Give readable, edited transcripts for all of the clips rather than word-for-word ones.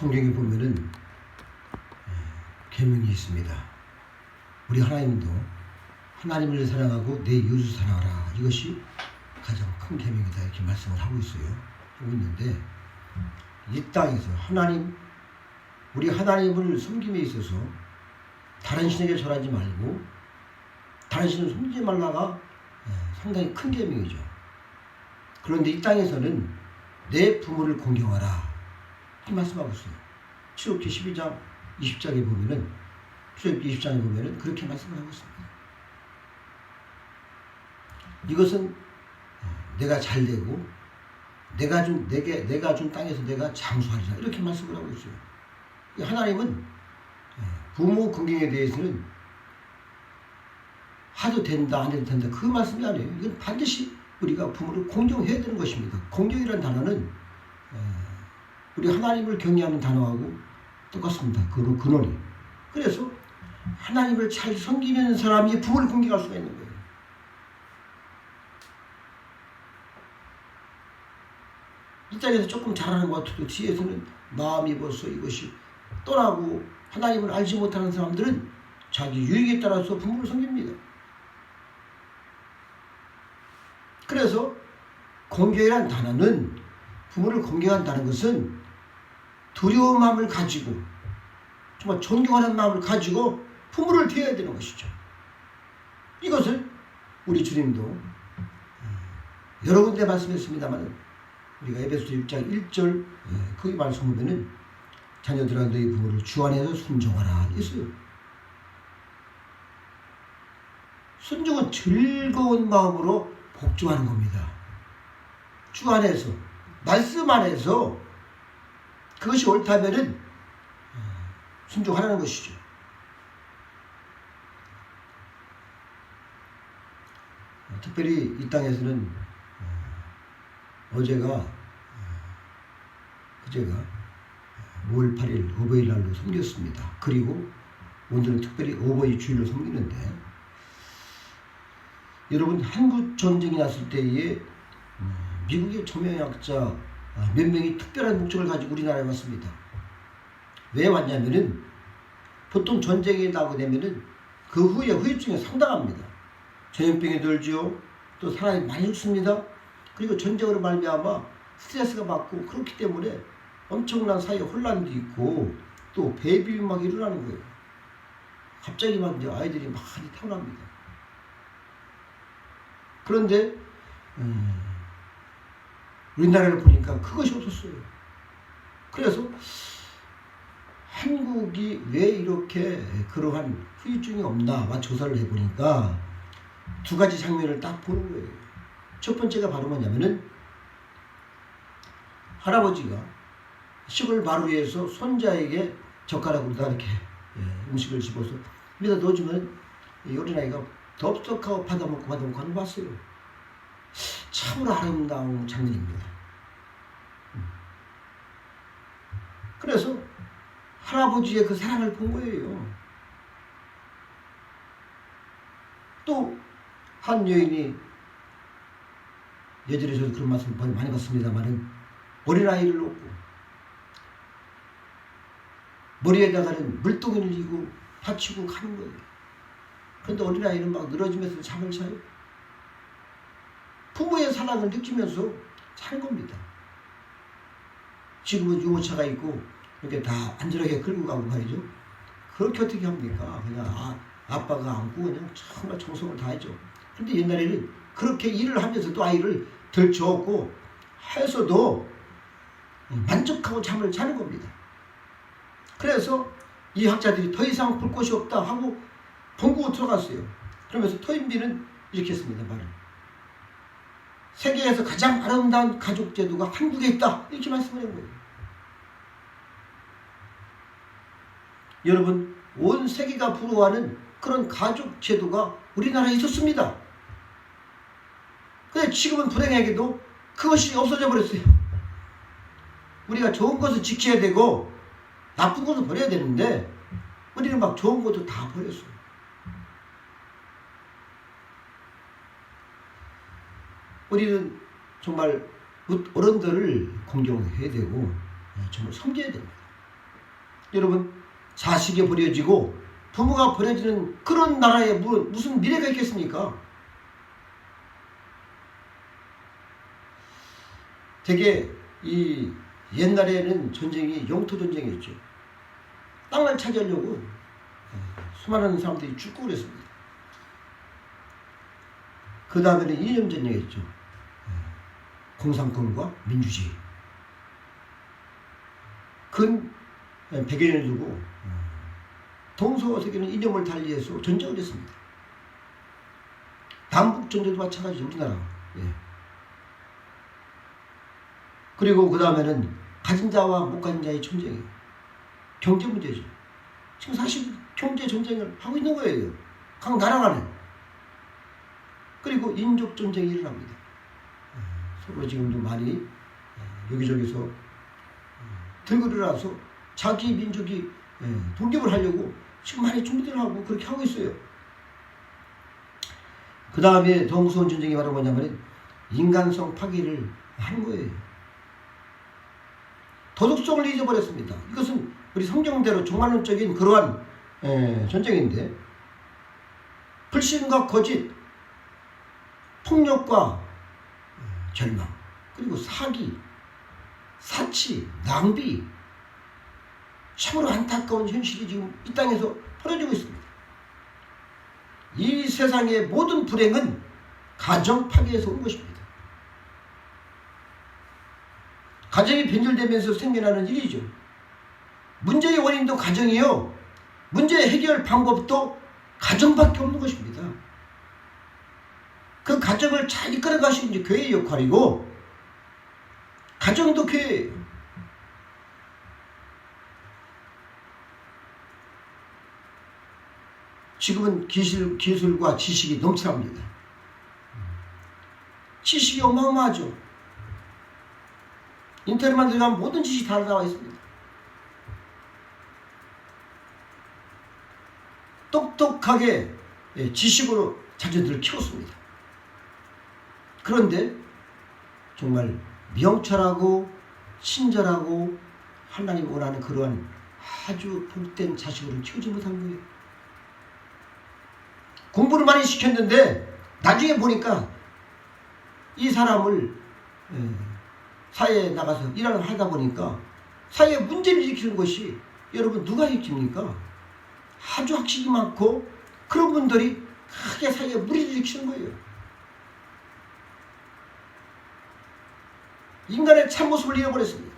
성경에 보면은 계명이 있습니다. 우리 하나님도 하나님을 사랑하고 내 이웃을 사랑하라. 이것이 가장 큰 계명이다. 이렇게 말씀을 하고 있는데 이 땅에서 우리 하나님을 섬김에 있어서 다른 신에게 절하지 말고 다른 신을 섬기지 말라가 상당히 큰 계명이죠. 그런데 이 땅에서는 내 부모를 공경하라 이렇게 말씀하고 있어요. 출애굽기 12장 20장에 보면은 그렇게 말씀을 하고 있습니다. 이것은 내가 잘되고 내가 준 땅에서 내가 장수하리라 이렇게 말씀을 하고 있어요. 하나님은 부모 공경에 대해서는 하도 된다 안 해도 된다 그 말씀이 아니에요. 이건 반드시 우리가 부모를 공경해야 되는 것입니다. 공경이라는 단어는 우리 하나님을 경외하는 단어하고 똑같습니다. 근원이. 그래서 하나님을 잘 섬기는 사람이 부모를 공경할 수가 있는 거예요. 이 땅에서 조금 잘하는 것 같아도 뒤에서는 마음이 벌써 이것이 떠나고 하나님을 알지 못하는 사람들은 자기 유익에 따라서 부모를 섬깁니다. 그래서 공경이라는 단어는 부모를 공경한다는 것은 두려운 마음을 가지고 정말 존경하는 마음을 가지고 부모를 대해야 되는 것이죠. 이것을 우리 주님도 여러 군데 말씀했습니다만 우리가 에베소서 6장 1절 거기 말씀 보면은 자녀들아 너희 부모를 주 안에서 순종하라 했어요. 순종은 즐거운 마음으로 복종하는 겁니다. 주 안에서 말씀 안에서 그것이 옳다면은 순종하라는 것이죠. 특별히 이 땅에서는 그제가 5월 8일 어버이날로 섬겼습니다. 그리고 오늘은 특별히 어버이 주일로 섬기는데 여러분 한국 전쟁이 났을 때에 미국의 조명학자 몇 명이 특별한 목적을 가지고 우리나라에 왔습니다. 왜 왔냐면은 보통 전쟁이 나고 되면은 그 후에 후유증이 상당합니다. 전염병이 들죠. 또 사람이 많이 죽습니다. 그리고 전쟁으로 말미암아 스트레스가 받고 그렇기 때문에 엄청난 사회 혼란도 있고 또 배비이 막 일어나는 거예요. 갑자기 막 이제 아이들이 많이 태어납니다. 그런데 우리나라를 보니까 그것이 없었어요. 그래서 한국이 왜 이렇게 그러한 후유증이 없나 조사를 해보니까 두 가지 장면을 딱 보는 거예요. 첫 번째가 바로 뭐냐면은 할아버지가 시골 마루에서 손자에게 젓가락으로 이렇게 음식을 집어서 입에다 넣어주면 이 어린아이가 덥석하고 받아먹고 하는 걸 봤어요. 참으로 아름다운 장면입니다. 그래서 할아버지의 그 사랑을 본 거예요. 또 한 여인이 예전에 저도 그런 말씀 많이 봤습니다만은 어린아이를 놓고 머리에다가는 물동이를 이고 받치고 가는 거예요. 그런데 어린아이는 막 늘어지면서 잠을 자요. 부모의 사랑을 느끼면서 사는 겁니다. 지금은 유모차가 있고 이렇게 다 안전하게 끌고 가고 말이죠. 그렇게 어떻게 합니까? 그냥 아빠가 안고 그냥 정말 정성을 다하죠. 근데 옛날에는 그렇게 일을 하면서도 아이를 들쳐업고 해서도 만족하고 잠을 자는 겁니다. 그래서 이 학자들이 더 이상 볼 곳이 없다 하고 본국으로 들어갔어요. 그러면서 토인비는 이렇게 했습니다. 말을. 세계에서 가장 아름다운 가족 제도가 한국에 있다. 이렇게 말씀을 한 거예요. 여러분, 온 세계가 부러워하는 그런 가족 제도가 우리나라에 있었습니다. 근데 지금은 불행하게도 그것이 없어져 버렸어요. 우리가 좋은 것을 지켜야 되고 나쁜 것을 버려야 되는데 우리는 막 좋은 것도 다 버렸어요. 우리는 정말 어른들을 공경해야 되고 정말 섬겨야 됩니다. 여러분, 자식이 버려지고 부모가 버려지는 그런 나라에 무슨 미래가 있겠습니까? 되게 이 옛날에는 전쟁이 영토 전쟁이었죠. 땅을 차지하려고 수많은 사람들이 죽고 그랬습니다. 그 다음에는 이념 전쟁이었죠. 공산권과 민주주의. 근 100여 년을 두고 동서세계는 이념을 달리해서 전쟁을 했습니다. 남북전쟁도 마찬가지죠. 우리나라. 예. 그리고 그 다음에는 가진 자와 못 가진 자의 전쟁이에요. 경제 문제죠. 지금 사실 경제 전쟁을 하고 있는 거예요. 각 나라 간에. 그리고 인족 전쟁이 일어납니다. 서로 지금도 많이 여기저기서 들고 일어나서 자기 민족이 독립을 하려고 지금 많이 준비를 하고 그렇게 하고 있어요. 그 다음에 더 무서운 전쟁이 바로 뭐냐면 인간성 파괴를 하는 거예요. 도덕성을 잊어버렸습니다. 이것은 우리 성경대로 종말론적인 그러한 전쟁인데, 불신과 거짓, 폭력과 절망, 그리고 사기, 사치, 낭비, 참으로 안타까운 현실이 지금 이 땅에서 벌어지고 있습니다. 이 세상의 모든 불행은 가정 파괴에서 온 것입니다. 가정이 변질되면서 생겨나는 일이죠. 문제의 원인도 가정이요. 문제 해결 방법도 가정밖에 없는 것입니다. 그 가정을 잘 이끌어 가시는 게 교회의 역할이고, 가정도 교회예요. 지금은 기술과 지식이 넘쳐납니다. 지식이 어마어마하죠. 인터넷만 들어가면 모든 지식이 다 나와 있습니다. 똑똑하게 지식으로 자녀들을 키웠습니다. 그런데 정말 명철하고 친절하고 하나님 원하는 그러한 아주 복된 자식으로 키우지 못한 거예요. 공부를 많이 시켰는데 나중에 보니까 이 사람을 사회에 나가서 일을 하다 보니까 사회에 문제를 일으키는 것이, 여러분 누가 일으킵니까? 아주 학식이 많고 그런 분들이 크게 사회에 무리를 일으키는 거예요. 인간의 참모습을 잃어버렸습니다.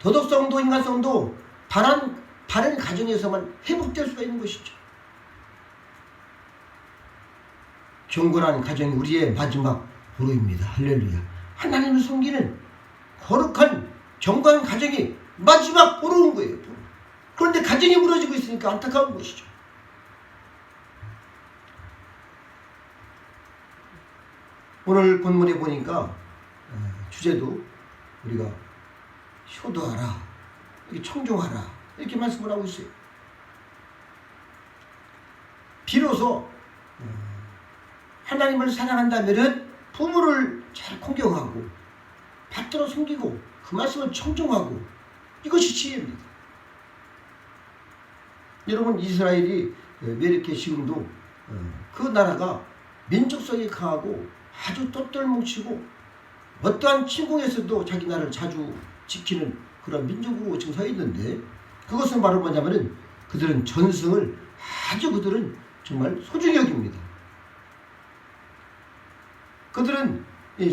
도덕성도 인간성도 바른 가정에서만 회복될 수가 있는 것이죠. 경건한 가정이 우리의 마지막 보루입니다. 할렐루야. 하나님을 섬기는 거룩한 경건한 가정이 마지막 보루인 거예요. 그런데 가정이 무너지고 있으니까 안타까운 것이죠. 오늘 본문에 보니까 주제도 우리가 효도하라, 청종하라 이렇게 말씀을 하고 있어요. 비로소 하나님을 사랑한다면은 부모를 잘 공경하고 받들어 섬기고 그 말씀을 청종하고, 이것이 지혜입니다. 여러분, 이스라엘이 왜 이렇게 지금도 그 나라가 민족성이 강하고 아주 똘똘뭉치고 어떠한 침공에서도 자기 나라를 자주 지키는 그런 민족으로 지금 서 있는데, 그것은 바로 뭐냐면은 그들은 전승을 아주 그들은 정말 소중히 여깁니다. 그들은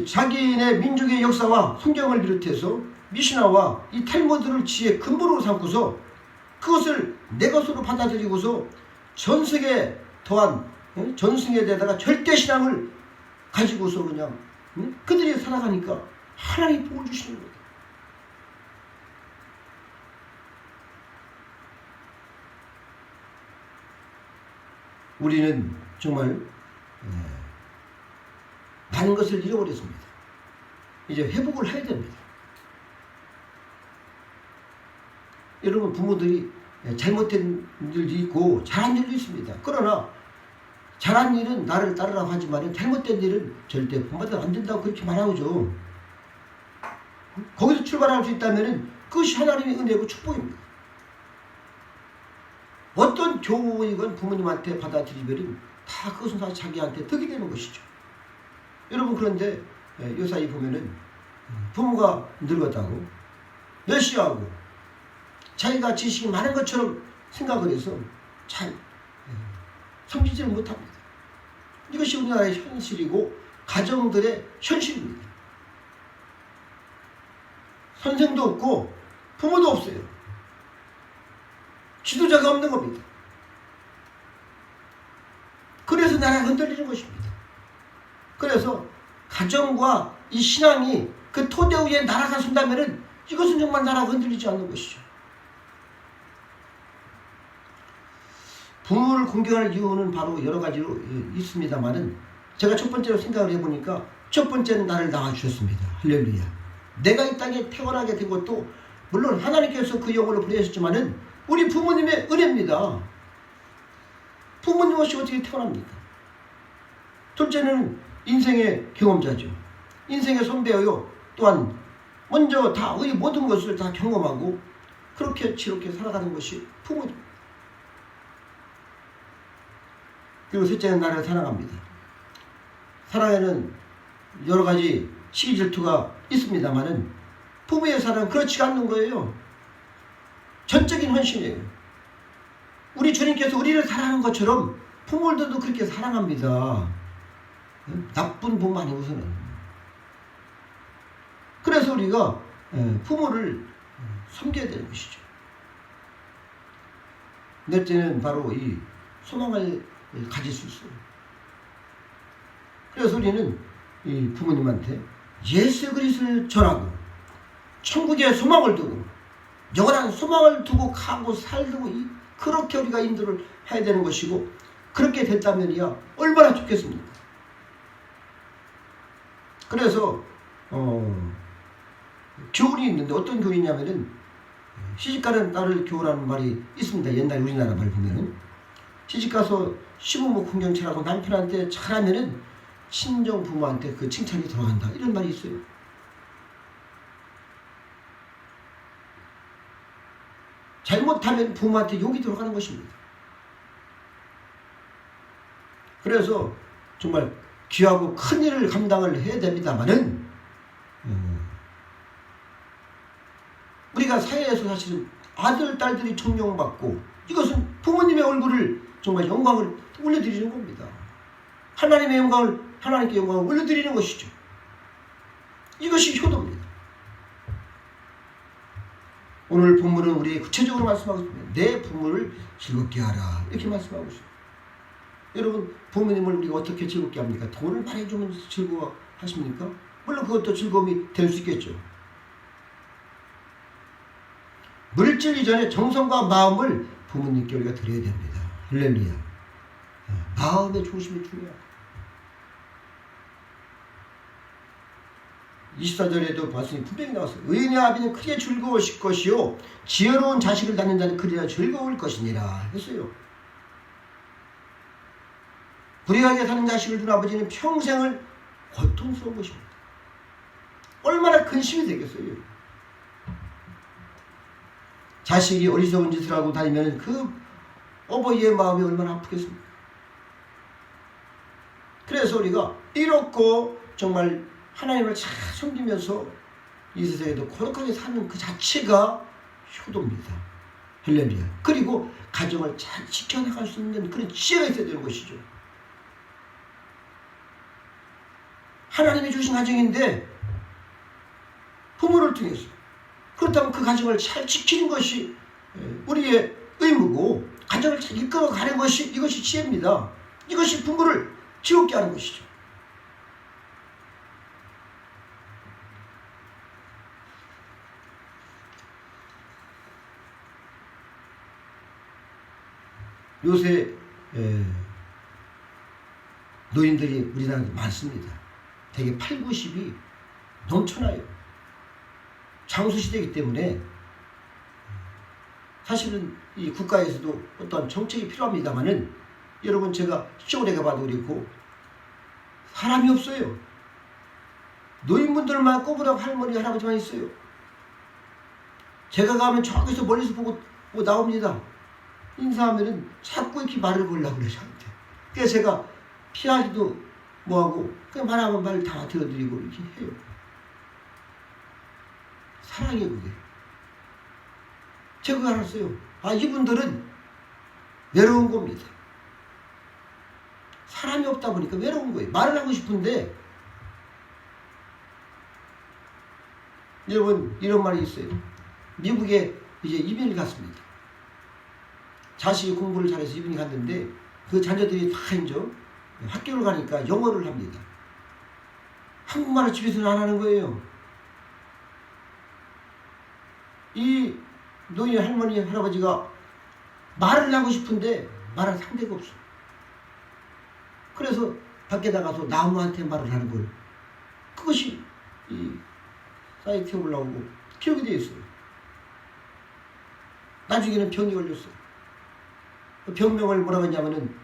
자기네 민족의 역사와 성경을 비롯해서 미시나와 이 탈무드를 지혜의 근본으로 삼고서 그것을 내 것으로 받아들이고서 전승에 더한 전승에 대다가 절대신앙을 가지고서 그냥 그들이 살아가니까 하나님이 복을 주시는 거예요. 우리는 정말 많은 것을 잃어버렸습니다. 이제 회복을 해야 됩니다. 여러분, 부모들이 잘못된 일도 있고 잘한 일도 있습니다. 그러나 잘한 일은 나를 따르라고 하지만 잘못된 일은 절대 본받아도 안 된다고 그렇게 말하죠. 거기서 출발할 수 있다면 그것이 하나님의 은혜고 축복입니다. 어떤 교훈이건 부모님한테 받아들이면 다 그것은 다 자기한테 득이 되는 것이죠. 여러분 그런데 요 사이 보면은 부모가 늙었다고 멸시하고 자기가 지식이 많은 것처럼 생각을 해서 잘 섬기지를 못합니다. 이것이 우리나라의 현실이고 가정들의 현실입니다. 선생도 없고 부모도 없어요. 지도자가 없는 겁니다. 그래서 나라가 흔들리는 것입니다. 그래서 가정과 이 신앙이 그 토대 위에 나라가 선다면은 이것은 정말 나라가 흔들리지 않는 것이죠. 부모를 공경할 이유는 바로 여러 가지로 있습니다만은 제가 첫 번째로 생각을 해보니까 첫 번째는 나를 낳아주셨습니다. 할렐루야. 내가 이 땅에 태어나게 된 것도 물론 하나님께서 그 영혼을 보내셨지만은 우리 부모님의 은혜입니다. 부모님 없이 어떻게 태어납니까? 둘째는 인생의 경험자죠. 인생의 선배요. 또한 먼저 다 의 모든 것을 다 경험하고 그렇게 지롭게 살아가는 것이 부모님. 그리고 셋째는 나를 사랑합니다. 사랑에는 여러 가지 시기 질투가 있습니다만은 부모의 사랑은 그렇지가 않는 거예요. 전적인 헌신이에요. 우리 주님께서 우리를 사랑하는 것처럼 부모들도 그렇게 사랑합니다. 나쁜 부모 아니고서는. 그래서 우리가 부모를 섬겨야 되는 것이죠. 넷째는 바로 이 소망을 가질 수 있어요. 그래서 우리는 이 부모님한테 예수 그리스도를 전하고 천국의 소망을 두고 영원한 소망을 두고 가고 살고 그렇게 우리가 인도를 해야 되는 것이고 그렇게 됐다면이야 얼마나 좋겠습니까? 그래서 교훈이 있는데 어떤 교훈이냐면은 시집가는 딸을 교훈하는 말이 있습니다. 옛날 우리나라 말 보면은 시집가서 시부모 공경체라고 남편한테 잘하면은 친정 부모한테 그 칭찬이 들어간다 이런 말이 있어요. 잘못하면 부모한테 욕이 들어가는 것입니다. 그래서 정말 귀하고 큰 일을 감당을 해야 됩니다만은 우리가 사회에서 사실은 아들, 딸들이 존경받고 이것은 부모님의 얼굴을 정말 영광을 올려드리는 겁니다. 하나님의 영광을 하나님께 영광을 올려드리는 것이죠. 이것이 효도입니다. 오늘 본문은 우리에게 구체적으로 말씀하고 있습니다. 내 부모를 즐겁게 하라 이렇게 말씀하고 있습니다. 여러분 부모님을 우리가 어떻게 즐겁게 합니까? 돈을 많이 주면 즐거워하십니까? 물론 그것도 즐거움이 될 수 있겠죠. 물질 이전에 정성과 마음을 부모님께 우리가 드려야 됩니다. 할렐루야. 마음의 중심이 중요합니다. 24절에도 봤으니 분명히 나왔어요. 의인의 아비는 크게 즐거우실 것이요 지혜로운 자식을 낳는 자는 그리야 즐거울 것이니라 했어요. 불의하게 사는 자식을 둔 아버지는 평생을 고통스러운 것입니다. 얼마나 근심이 되겠어요. 자식이 어리석은 짓을 하고 다니면 그 어버이의 마음이 얼마나 아프겠습니까? 그래서 우리가 이롭고 정말 하나님을 잘 섬기면서 이 세상에도 거룩하게 사는 그 자체가 효도입니다. 할렐루야. 그리고 가정을 잘 지켜나갈 수 있는 그런 지혜가 있어야 되는 것이죠. 하나님이 주신 가정인데 부모를 통해서 그렇다면 그 가정을 잘 지키는 것이 우리의 의무고 가정을 잘 이끌어가는 것이 이것이 지혜입니다. 이것이 부모를 즐겁게 하는 것이죠. 요새 노인들이 우리나라에 많습니다. 되게 8, 90이 넘쳐나요. 장수시대이기 때문에 사실은 이 국가에서도 어떤 정책이 필요합니다만은 여러분 제가 시골에 가봐도 그렇고 사람이 없어요. 노인분들만 꼬부랑 할머니 할아버지만 있어요. 제가 가면 저기서 멀리서 보고 나옵니다. 인사하면은 자꾸 이렇게 말을 걸려고 그래, 저한테. 그래서 제가 피하기도 뭐하고, 그냥 말하면 말 다 들어드리고 이렇게 해요. 사랑이에요, 그게. 제가 그거 알았어요. 아, 이분들은 외로운 겁니다. 사람이 없다 보니까 외로운 거예요. 말을 하고 싶은데, 여러분, 이런 말이 있어요. 미국에 이제 이민을 갔습니다. 자식이 공부를 잘해서 이민을 갔는데, 그 자녀들이 다 이제 학교를 가니까 영어를 합니다. 한국말을 집에서는 안 하는 거예요. 이 노인 할머니, 할아버지가 말을 하고 싶은데 말할 상대가 없어. 그래서 밖에 나가서 나무한테 말을 하는 거예요. 그것이 이 사이트에 올라오고 기록이 되어 있어요. 나중에는 병이 걸렸어요. 병명을 뭐라고 했냐면은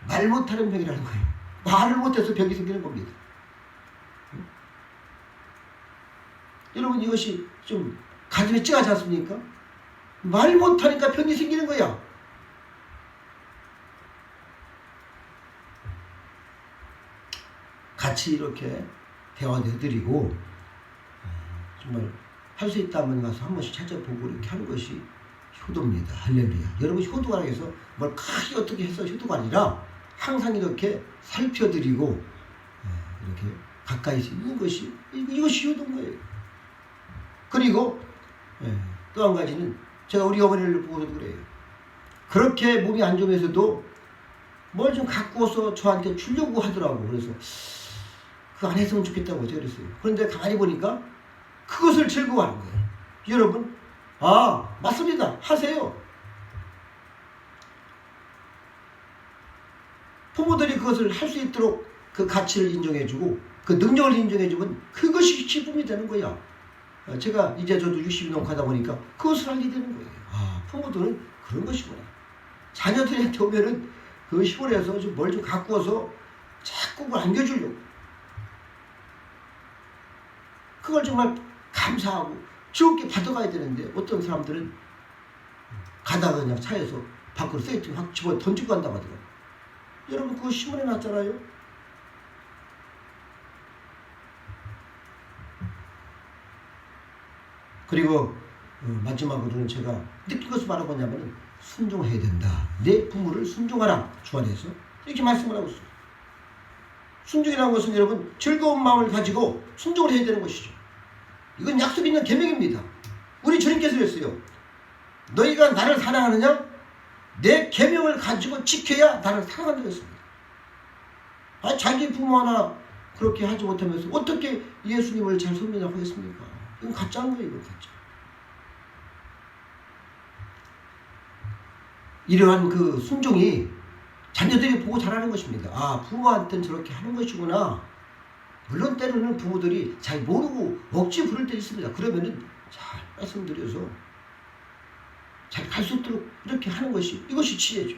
말 못하는 병이라는 거예요. 말을 못해서 병이 생기는 겁니다. 여러분, 이것이 좀 가슴에 찌하지 않습니까? 말 못하니까 병이 생기는 거야. 같이 이렇게 대화도 해드리고, 정말 할 수 있다면 가서 한 번씩 찾아보고 이렇게 하는 것이 효도입니다. 할렐루야. 여러분, 효도가 해서 뭘 크게 어떻게 해서 효도가 아니라 항상 이렇게 살펴드리고 이렇게 가까이서 있는 것이, 이것이 효도인 거예요. 그리고 또 한 가지는 제가 우리 어머니를 보고도 그래요. 그렇게 몸이 안 좋으면서도 뭘 좀 갖고 와서 저한테 주려고 하더라고. 그래서 그거 안 했으면 좋겠다고 제가 그랬어요. 그런데 가만히 보니까 그것을 즐거워하는 거예요. 여러분, 아, 맞습니다. 하세요. 부모들이 그것을 할 수 있도록 그 가치를 인정해주고 그 능력을 인정해주면 그것이 기쁨이 되는 거야. 제가 이제 저도 60이 넘고 보니까 그것을 알게 되는 거예요. 아, 부모들은 그런 것이구나. 자녀들한테 오면은 그 시골에서 뭘 좀 갖고 와서 자꾸 그걸 안겨주려고. 그걸 정말 감사하고 즐겁게 받아가야 되는데, 어떤 사람들은 가다가 그냥 차에서 밖으로 세이트 확 집어 던지고 간다고 하더라고요. 여러분, 그거 신문에 났잖아요. 그리고 마지막으로는 제가 느낀 것을 말하고 있냐면 순종해야 된다. 내 부모를 순종하라. 주 안에서 이렇게 말씀을 하고 있어요. 순종이라는 것은 여러분, 즐거운 마음을 가지고 순종을 해야 되는 것이죠. 이건 약속 있는 계명입니다. 우리 주님께서 그랬어요. 너희가 나를 사랑하느냐? 내 계명을 가지고 지켜야 나를 사랑한다고 했습니다. 아, 자기 부모 하나 그렇게 하지 못하면서 어떻게 예수님을 잘 섬기냐고 하겠습니까? 이건 가짜인 거예요. 이건 가짜. 이러한 그 순종이 자녀들이 보고 자라는 것입니다. 아, 부모한테는 저렇게 하는 것이구나. 물론 때로는 부모들이 잘 모르고 억지 부를 때 있습니다. 그러면은 잘 말씀드려서 잘 갈 수 있도록 이렇게 하는 것이, 이것이 지혜죠.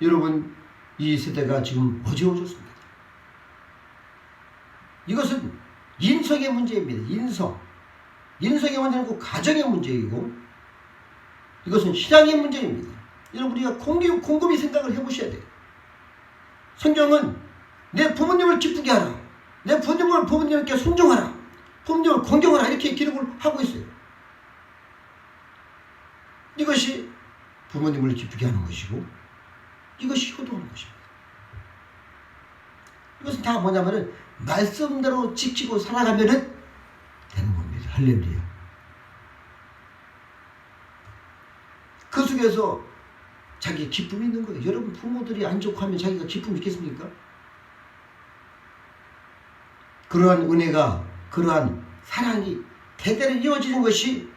여러분, 이 세대가 지금 어지러워졌습니다. 이것은 인성의 문제입니다. 인성의 문제는 그 가정의 문제이고, 이것은 신앙의 문제입니다. 여러분, 우리가 곰곰이 생각을 해보셔야 돼요. 성경은 내 부모님을 기쁘게 하라, 내 부모님께 순종하라, 부모님을 공경하라, 이렇게 기록을 하고 있어요. 이것이 부모님을 기쁘게 하는 것이고, 이것이 효도하는 것입니다. 이것은 다 뭐냐면은 말씀대로 지키고 살아가면은 되는 겁니다. 할렐루야. 그 속에서 자기 기쁨이 있는 거예요. 여러분, 부모들이 안 좋고 하면 자기가 기쁨이 있겠습니까? 그러한 은혜가, 그러한 사랑이 대대로 이어지는 것이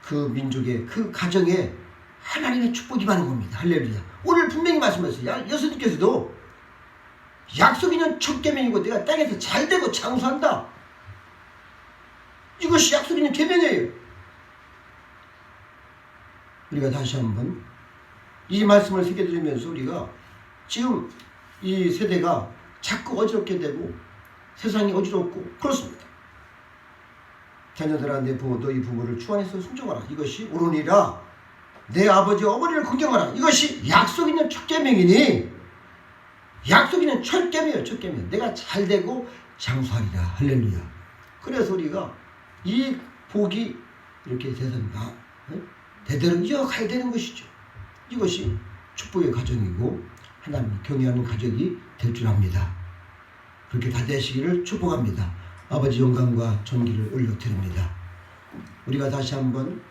그 민족의, 그 가정에 하나님의 축복이 많은 겁니다. 할렐루야. 오늘 분명히 말씀하셨어요. 예수님께서도 약속 있는 첫 계명이고 내가 땅에서 잘되고 장수한다. 이것이 약속 있는 계명이에요. 우리가 다시 한번 이 말씀을 새겨드리면서 우리가 지금 이 세대가 자꾸 어지럽게 되고 세상이 어지럽고 그렇습니다. 자녀들아, 내 부모, 너희 부모를 주 안에서 순종하라. 이것이 옳으니라. 내 아버지 어머니를 긍정하라. 이것이 약속 있는 첫 계명이니 약속 있는 첫 계명이에요. 첫 계명. 내가 잘 되고 장수하리라. 할렐루야. 그래서 우리가 이 복이 이렇게 돼서 대대로 이어가야 되는 것이죠. 이것이 축복의 가정이고 하나님을 경외하는 가족이 될 줄 압니다. 그렇게 다 되시기를 축복합니다. 아버지 영광과 존귀를 올려드립니다. 우리가 다시 한번